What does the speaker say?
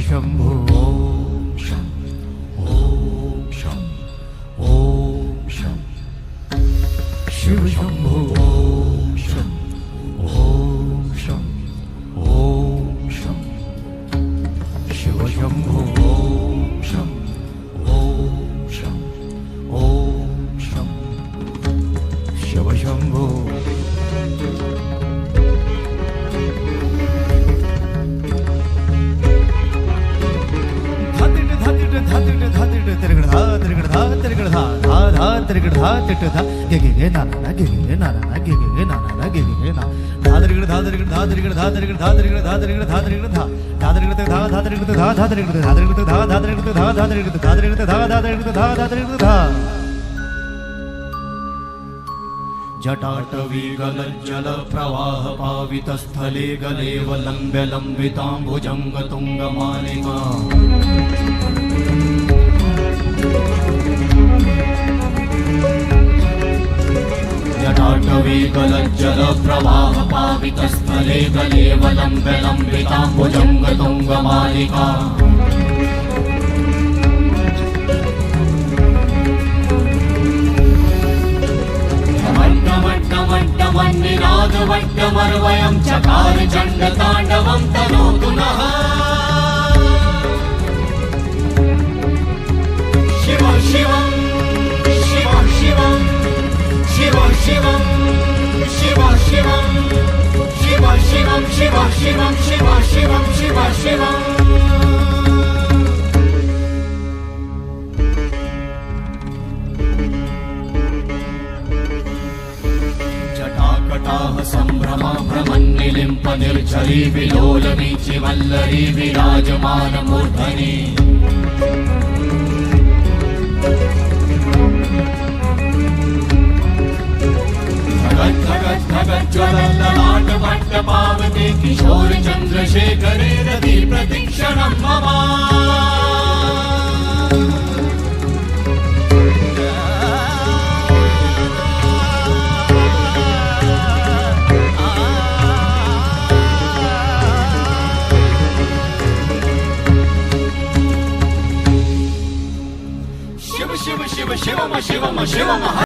शंभो ओम शं ओम शं ओम शं शिव शंभो ओम शं ओम शं ओम शं शिव शंभो ओम शं ओम शं ओम शं शिव शंभो जटाटवीगलज्जल प्रवाह पावितस्थले गलेव लम्ब्य लम्बिताम्बुजङ्ग तुङ्गमालिका जटाटवीगलज्जल प्रवाह पावितस्थले गलेव लम्ब्य लम्बिताम्बुजङ्ग तुङ्गमालिका वट्टमर्वयं चकार चण्डताण्डवं तनोतु नः शिव शिवं शिव शिवं शिव शिवं शिव शिवं शिव शिवं शिव शिवं शिव शिवं शिव शिवं संभ्रमा भ्रमन्निलिम्प निर्झरी विलोलवीचि वल्लरी विराजमान मूर्धनि धगत् धगत् धगत् ज्वलल्ललाट वट्ट पावते किशोर चन्द्रशेखरे रति प्रतीक्षणं मम शिव शिव शिव शिवम शिवम शिवम